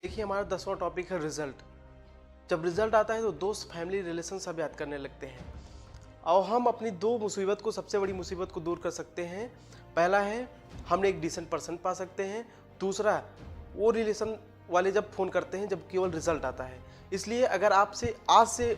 देखिए हमारा 10वां टॉपिक है रिजल्ट। जब रिजल्ट आता है तो दोस्त, फैमिली, रिलेशन सब याद करने लगते हैं और हम अपनी दो मुसीबत को, सबसे बड़ी मुसीबत को दूर कर सकते हैं। पहला है हमने एक डिसेंट परसेंट पा सकते हैं। दूसरा, वो रिलेशन वाले जब फ़ोन करते हैं जब केवल रिजल्ट आता है। इसलिए अगर आपसे आज से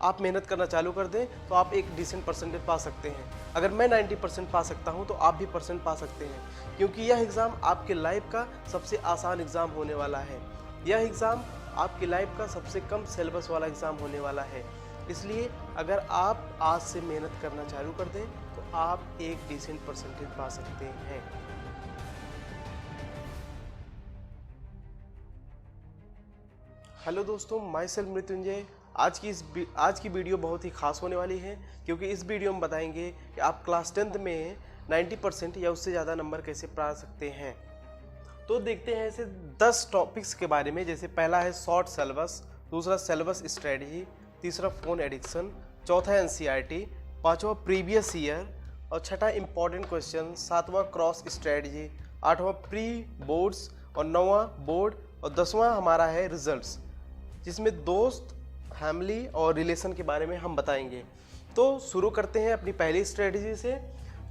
आप मेहनत करना चालू कर दें तो आप एक डिसेंट परसेंटेज पा सकते हैं। अगर मैं 90% पा सकता हूं तो आप भी परसेंट पा सकते हैं, क्योंकि यह एग्ज़ाम आपके लाइफ का सबसे आसान एग्ज़ाम होने वाला है। यह एग्ज़ाम आपकी लाइफ का सबसे कम सिलेबस वाला एग्ज़ाम होने वाला है। इसलिए अगर आप आज से मेहनत करना चालू कर दें तो आप एक डिसेंट परसेंटेज पा सकते हैं। हेलो दोस्तों, माई सेल्फ मृत्युंजय। आज की वीडियो बहुत ही खास होने वाली है, क्योंकि इस वीडियो में बताएंगे कि आप क्लास 10th में 90% या उससे ज़्यादा नंबर कैसे पा सकते हैं। तो देखते हैं ऐसे 10 टॉपिक्स के बारे में। जैसे पहला है शॉर्ट सिलेबस, दूसरा सिलेबस स्ट्रेटजी, तीसरा फ़ोन एडिक्शन, चौथा एनसीईआरटी, पाँचवा प्रीवियस ईयर और छठा इंपॉर्टेंट क्वेश्चन, सातवां क्रॉस स्ट्रेटजी, आठवां प्री बोर्ड्स और नौवां बोर्ड और 10वां हमारा है रिजल्ट्स, जिसमें दोस्त, फैमिली और रिलेशन के बारे में हम बताएंगे। तो शुरू करते हैं अपनी पहली स्ट्रेटजी से।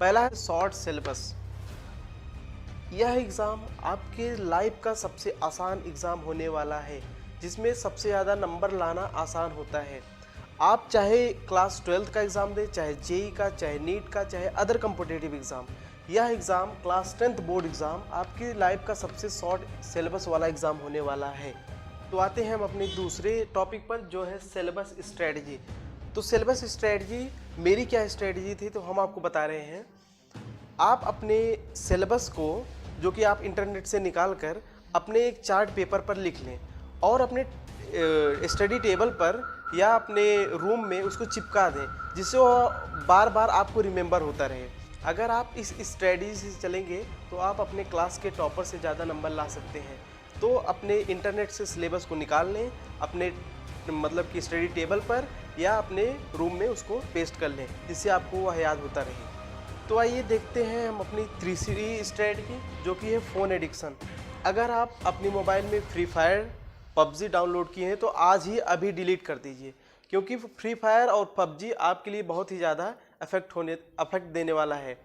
पहला है शॉर्ट सिलेबस। यह एग्ज़ाम आपके लाइफ का सबसे आसान एग्ज़ाम होने वाला है, जिसमें सबसे ज़्यादा नंबर लाना आसान होता है। आप चाहे क्लास 12th का एग्ज़ाम दें, चाहे जेई का, चाहे नीट का, चाहे अदर कॉम्पिटिटिव एग्ज़ाम, यह exam class 10th board exam आपकी लाइफ का सबसे शॉर्ट सिलेबस वाला एग्ज़ाम होने वाला है। तो आते हैं हम अपने दूसरे टॉपिक पर, जो है सिलेबस स्ट्रेटजी। तो सिलेबस स्ट्रेटजी, मेरी क्या स्ट्रेटजी थी तो हम आपको बता रहे हैं। आप अपने सिलेबस को, जो कि आप इंटरनेट से निकाल कर अपने एक चार्ट पेपर पर लिख लें और अपने स्टडी टेबल पर या अपने रूम में उसको चिपका दें, जिससे वो बार बार आपको रिमेंबर होता रहे। अगर आप इस स्ट्रेटजी से चलेंगे तो आप अपने क्लास के टॉपर से ज़्यादा नंबर ला सकते हैं। तो अपने इंटरनेट से सिलेबस को निकाल लें, अपने मतलब कि स्टडी टेबल पर या अपने रूम में उसको पेस्ट कर लें, जिससे आपको वह याद होता रहे। तो आइए देखते हैं हम अपनी तीसरी स्ट्रेटजी, जो कि है फ़ोन एडिक्शन। अगर आप अपनी मोबाइल में फ्री फायर, पबजी डाउनलोड किए हैं तो आज ही अभी डिलीट कर दीजिए, क्योंकि फ्री फायर और पबजी आपके लिए बहुत ही ज़्यादा अफेक्ट देने वाला है।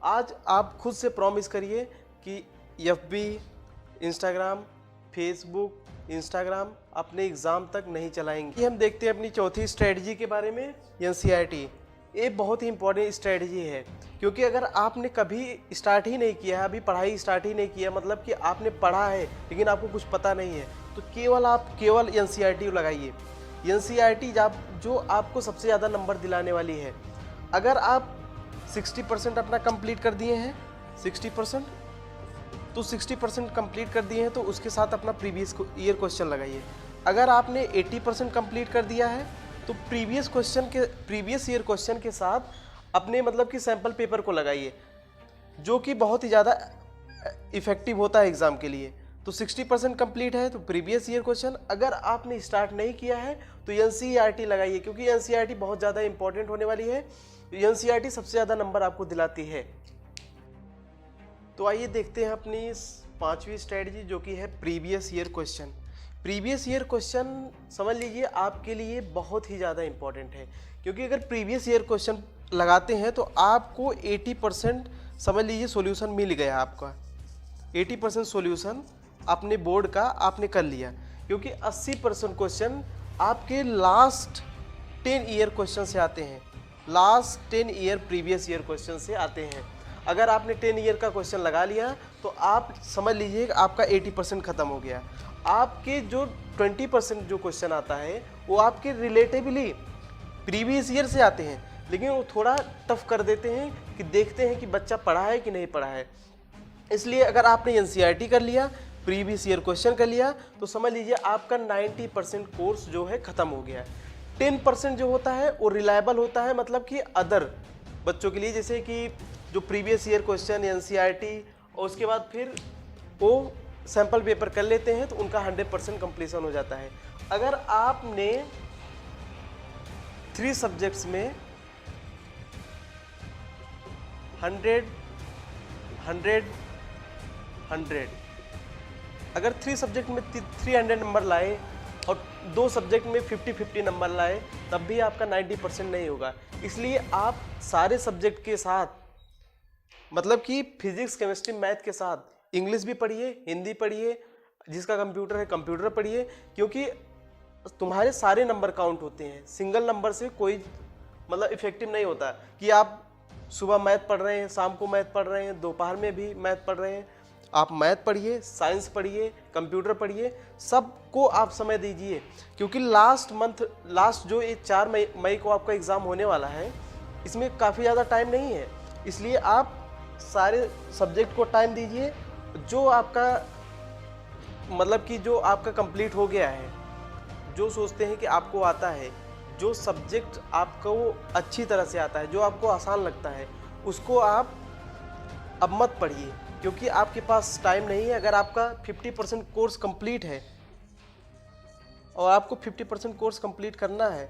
आज आप खुद से प्रॉमिस करिए कि एफबी, इंस्टाग्राम, फेसबुक, इंस्टाग्राम अपने एग्ज़ाम तक नहीं चलाएंगे। हम देखते हैं अपनी चौथी स्ट्रेटजी के बारे में, एनसीईआरटी। ये बहुत ही इंपॉर्टेंट स्ट्रेटजी है, क्योंकि अगर आपने कभी स्टार्ट ही नहीं किया है, अभी पढ़ाई स्टार्ट ही नहीं किया, मतलब कि आपने पढ़ा है लेकिन आपको कुछ पता नहीं है, तो केवल एनसीईआरटी लगाइए। एनसीईआरटी जो आपको सबसे ज़्यादा नंबर दिलाने वाली है। अगर आप 60% अपना कंप्लीट कर दिए हैं, 60% तो 60% कंप्लीट कर दिए हैं तो उसके साथ अपना प्रीवियस ईयर क्वेश्चन लगाइए। अगर आपने 80% कंप्लीट कर दिया है तो प्रीवियस ईयर क्वेश्चन के साथ अपने मतलब कि सैम्पल पेपर को लगाइए, जो कि बहुत ही ज़्यादा इफ़ेक्टिव होता है एग्ज़ाम के लिए। तो 60% कंप्लीट है तो प्रीवियस ईयर क्वेश्चन, अगर आपने स्टार्ट नहीं किया है तो एनसीईआरटी लगाइए, क्योंकि एनसीईआरटी बहुत ज़्यादा इंपॉर्टेंट होने वाली है। एनसीईआरटी सबसे ज़्यादा नंबर आपको दिलाती है। तो आइए देखते हैं अपनी पांचवी स्ट्रेटजी, जो कि है previous year question. Previous year question समझ लीजिए आपके लिए बहुत ही ज़्यादा इंपॉर्टेंट है, क्योंकि अगर प्रीवियस ईयर क्वेश्चन लगाते हैं तो आपको 80% समझ लीजिए सॉल्यूशन मिल गया। आपका 80% सॉल्यूशन अपने बोर्ड का आपने कर लिया, क्योंकि 80% क्वेश्चन आपके लास्ट 10 ईयर क्वेश्चन से आते हैं, last 10 year previous year question से आते हैं। अगर आपने 10 ईयर का क्वेश्चन लगा लिया तो आप समझ लीजिए आपका 80% ख़त्म हो गया। आपके जो 20% जो क्वेश्चन आता है वो आपके रिलेटिवली प्रीवियस ईयर से आते हैं, लेकिन वो थोड़ा टफ कर देते हैं कि देखते हैं कि बच्चा पढ़ा है कि नहीं पढ़ा है। इसलिए अगर आपने एनसीईआरटी कर लिया, प्रीवियस ईयर क्वेश्चन कर लिया, तो समझ लीजिए आपका 90% कोर्स जो है ख़त्म हो गया। 10% जो होता है वो रिलायबल होता है, मतलब कि अदर बच्चों के लिए, जैसे कि जो प्रीवियस ईयर क्वेश्चन, एनसीईआरटी और उसके बाद फिर वो सैम्पल पेपर कर लेते हैं तो उनका 100% कंप्लीशन हो जाता है। अगर आपने 3 सब्जेक्ट्स में 100, 100, 100 अगर 3 सब्जेक्ट में 300 नंबर लाए और 2 सब्जेक्ट में 50-50 नंबर लाए तब भी आपका 90% नहीं होगा। इसलिए आप सारे सब्जेक्ट के साथ, मतलब कि फिजिक्स, केमिस्ट्री, मैथ के साथ इंग्लिश भी पढ़िए, हिंदी पढ़िए, जिसका कंप्यूटर है कंप्यूटर पढ़िए, क्योंकि तुम्हारे सारे नंबर काउंट होते हैं। सिंगल नंबर से कोई मतलब इफेक्टिव नहीं होता कि आप सुबह मैथ पढ़ रहे हैं, शाम को मैथ पढ़ रहे हैं, दोपहर में भी मैथ पढ़ रहे हैं। आप मैथ पढ़िए, साइंस पढ़िए, कंप्यूटर पढ़िए, सबको आप समय दीजिए, क्योंकि लास्ट जो ये 4 मई को आपका एग्ज़ाम होने वाला है, इसमें काफ़ी ज़्यादा टाइम नहीं है। इसलिए आप सारे सब्जेक्ट को टाइम दीजिए। जो आपका मतलब कि जो आपका कंप्लीट हो गया है, जो सोचते हैं कि आपको आता है, जो सब्जेक्ट आपको अच्छी तरह से आता है, जो आपको आसान लगता है, उसको आप अब मत पढ़िए, क्योंकि आपके पास टाइम नहीं है। अगर आपका 50% कोर्स कंप्लीट है और आपको 50% कोर्स कंप्लीट करना है,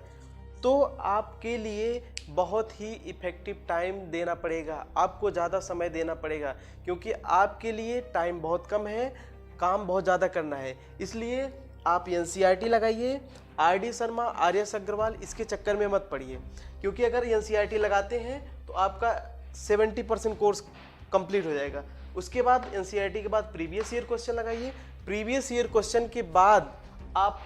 तो आपके लिए बहुत ही इफ़ेक्टिव टाइम देना पड़ेगा, आपको ज़्यादा समय देना पड़ेगा, क्योंकि आपके लिए टाइम बहुत कम है, काम बहुत ज़्यादा करना है। इसलिए आप NCERT लगाइए, RD शर्मा, RS अग्रवाल, इसके चक्कर में मत पड़िए, क्योंकि अगर NCERT लगाते हैं तो आपका 70% कोर्स कंप्लीट हो जाएगा। उसके बाद NCERT के बाद प्रीवियस ईयर क्वेश्चन लगाइए। प्रीवियस ईयर क्वेश्चन के बाद आप,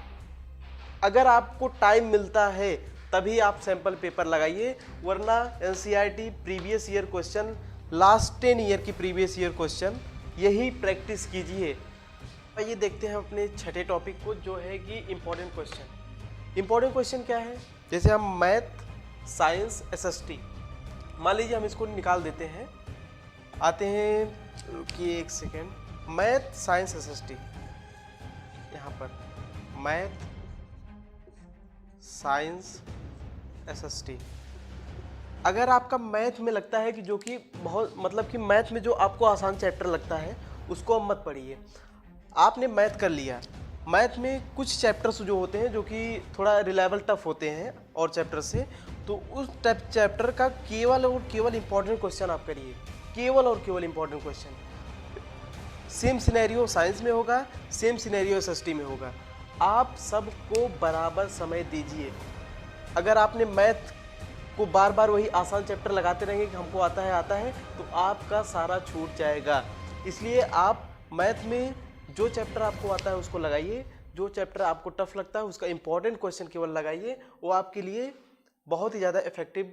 अगर आपको टाइम मिलता है तभी आप सैम्पल पेपर लगाइए, वरना NCERT previous year question, last 10 year की प्रीवियस ईयर क्वेश्चन, यही प्रैक्टिस कीजिए। आइए देखते हैं अपने छठे टॉपिक को, जो है कि इम्पोर्टेंट क्वेश्चन। इम्पोर्टेंट क्वेश्चन क्या है? जैसे हम मैथ, साइंस, SST, मान लीजिए हम इसको निकाल देते हैं। आते हैं, रुकिए एक सेकेंड, मैथ, साइंस, SST, यहाँ पर मैथ, साइंस, SST। अगर आपका मैथ में लगता है कि जो कि बहुत, मतलब कि मैथ में जो आपको आसान चैप्टर लगता है उसको अब मत पढ़िए। आपने मैथ कर लिया, मैथ में कुछ चैप्टर्स जो होते हैं जो कि थोड़ा रिलायबल टफ होते हैं और चैप्टर से, तो उस चैप्टर का केवल और केवल इंपॉर्टेंट क्वेश्चन आप करिए, केवल और केवल important question. Same scenario science में होगा, सेम सिनेरियो SST में होगा। आप सबको बराबर समय दीजिए। अगर आपने मैथ को बार बार वही आसान चैप्टर लगाते रहेंगे कि हमको आता है, तो आपका सारा छूट जाएगा। इसलिए आप मैथ में जो चैप्टर आपको आता है उसको लगाइए, जो चैप्टर आपको टफ लगता है उसका इंपॉर्टेंट क्वेश्चन केवल लगाइए, वो आपके लिए बहुत ही ज़्यादा इफेक्टिव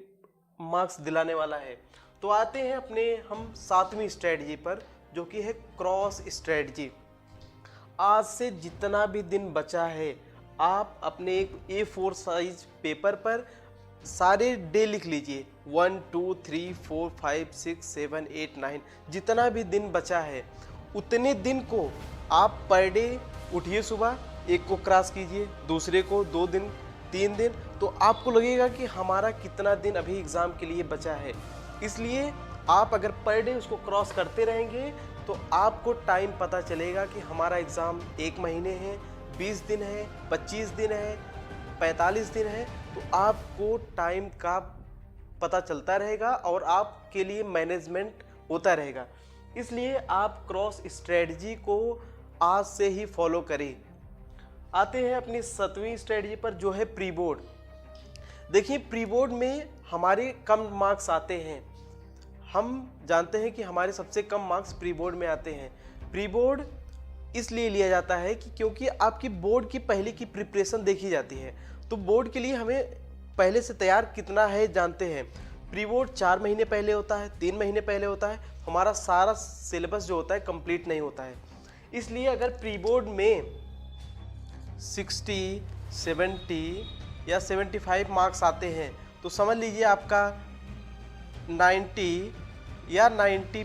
मार्क्स दिलाने वाला है। तो आते हैं अपने हम 7वीं स्ट्रेटजी पर, जो कि है क्रॉस स्ट्रेटजी। आज से जितना भी दिन बचा है, आप अपने एक A4 साइज पेपर पर सारे डे लिख लीजिए, 1 2 3 4 5 6 7 8 9, जितना भी दिन बचा है उतने दिन को आप पर डे उठिए, सुबह एक को क्रॉस कीजिए, दूसरे को 2 दिन, 3 दिन, तो आपको लगेगा कि हमारा कितना दिन अभी एग्ज़ाम के लिए बचा है। इसलिए आप अगर पर डे उसको क्रॉस करते रहेंगे तो आपको टाइम पता चलेगा कि हमारा एग्ज़ाम 1 महीने है, 20 दिन है, 25 दिन है, 45 दिन है, तो आपको टाइम का पता चलता रहेगा और आपके लिए मैनेजमेंट होता रहेगा। इसलिए आप क्रॉस स्ट्रेटजी को आज से ही फॉलो करें। आते हैं अपनी 7वीं स्ट्रेटजी पर, जो है प्री बोर्ड। देखिए, प्री बोर्ड में हमारे कम मार्क्स आते हैं। हम जानते हैं कि हमारे सबसे कम मार्क्स प्री बोर्ड में आते हैं। प्री बोर्ड इसलिए लिया जाता है कि क्योंकि आपकी बोर्ड की पहले की प्रिपरेशन देखी जाती है, तो बोर्ड के लिए हमें पहले से तैयार कितना है जानते हैं। प्री बोर्ड 4 महीने पहले होता है, 3 महीने पहले होता है, हमारा सारा सिलेबस जो होता है कंप्लीट नहीं होता है। इसलिए अगर प्री बोर्ड में 60, 70 या 75 मार्क्स आते हैं तो समझ लीजिए आपका 90 या 90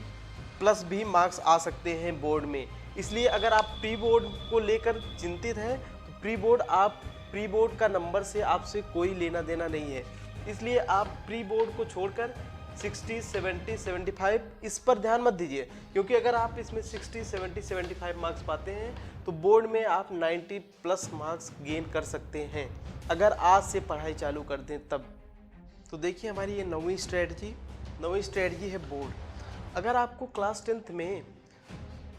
प्लस भी मार्क्स आ सकते हैं बोर्ड में। इसलिए अगर आप प्री बोर्ड को लेकर चिंतित हैं तो प्री बोर्ड का नंबर से आपसे कोई लेना देना नहीं है। इसलिए आप प्री बोर्ड को छोड़कर 60, 70, 75 इस पर ध्यान मत दीजिए, क्योंकि अगर आप इसमें 60, 70, 75 मार्क्स पाते हैं तो बोर्ड में आप 90 प्लस मार्क्स गेन कर सकते हैं, अगर आज से पढ़ाई चालू कर दें तब। तो देखिए, हमारी ये 9वीं स्ट्रेटजी है बोर्ड। अगर आपको क्लास 10th में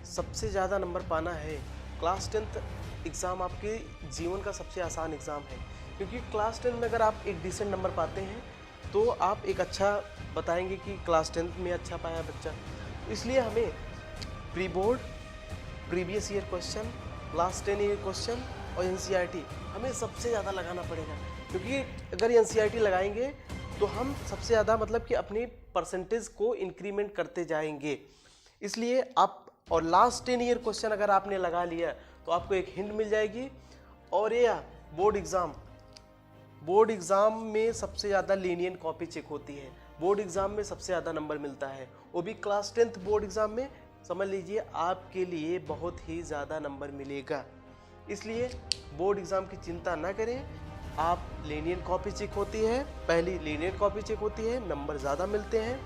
सबसे ज़्यादा नंबर पाना है, क्लास 10th एग्ज़ाम आपके जीवन का सबसे आसान एग्ज़ाम है, क्योंकि क्लास 10 में अगर आप एक डिसेंट नंबर पाते हैं तो आप एक अच्छा बताएंगे कि क्लास 10th में अच्छा पाया बच्चा। इसलिए हमें pre board, previous year question, last 10 year question और एनसीईआरटी हमें सबसे ज़्यादा लगाना पड़ेगा, क्योंकि अगर एनसीईआरटी लगाएंगे तो हम सबसे ज़्यादा मतलब कि अपनी परसेंटेज को इंक्रीमेंट करते जाएंगे। इसलिए आप और लास्ट 10 ईयर क्वेश्चन अगर आपने लगा लिया तो आपको एक हिंट मिल जाएगी। और ये बोर्ड एग्ज़ाम में सबसे ज़्यादा लीनियंट कॉपी चेक होती है, बोर्ड एग्ज़ाम में सबसे ज़्यादा नंबर मिलता है, वो भी क्लास 10th बोर्ड एग्ज़ाम में। समझ लीजिए आपके लिए बहुत ही ज़्यादा नंबर मिलेगा। इसलिए बोर्ड एग्ज़ाम की चिंता ना करें, आप लीनियंट कॉपी चेक होती है, पहली लीनियंट कॉपी चेक होती है, नंबर ज़्यादा मिलते हैं।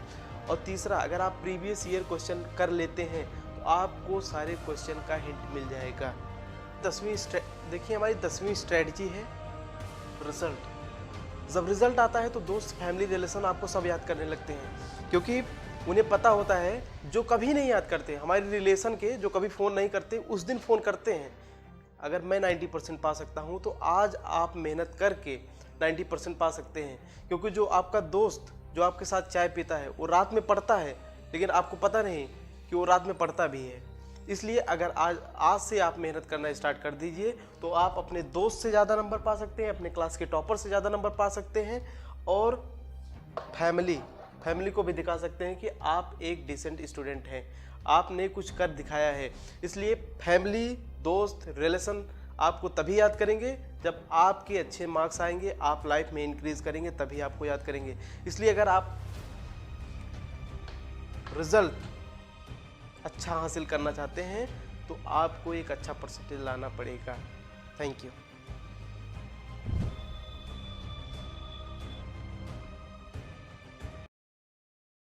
और तीसरा, अगर आप प्रीवियस ईयर क्वेश्चन कर लेते हैं तो आपको सारे क्वेश्चन का हिंट मिल जाएगा। देखिए हमारी 10वीं स्ट्रेटजी है रिजल्ट। जब रिजल्ट आता है तो दोस्त, फैमिली, रिलेशन आपको सब याद करने लगते हैं, क्योंकि उन्हें पता होता है जो कभी नहीं याद करते, हमारे रिलेशन के जो कभी फ़ोन नहीं करते उस दिन फ़ोन करते हैं। अगर मैं 90% पा सकता हूं तो आज आप मेहनत करके 90% पा सकते हैं, क्योंकि जो आपका दोस्त जो आपके साथ चाय पीता है वो रात में पढ़ता है, लेकिन आपको पता नहीं कि वो रात में पढ़ता भी है। इसलिए अगर आज से आप मेहनत करना स्टार्ट कर दीजिए तो आप अपने दोस्त से ज़्यादा नंबर पा सकते हैं, अपने क्लास के टॉपर से ज़्यादा नंबर पा सकते हैं, और फैमिली को भी दिखा सकते हैं कि आप एक डिसेंट स्टूडेंट हैं, आपने कुछ कर दिखाया है। इसलिए फैमिली, दोस्त, रिलेशन आपको तभी याद करेंगे जब आपके अच्छे मार्क्स आएंगे, आप लाइफ में इंक्रीज करेंगे, तभी आपको याद करेंगे। इसलिए अगर आप रिजल्ट अच्छा हासिल करना चाहते हैं तो आपको एक अच्छा परसेंटेज लाना पड़ेगा। Thank you.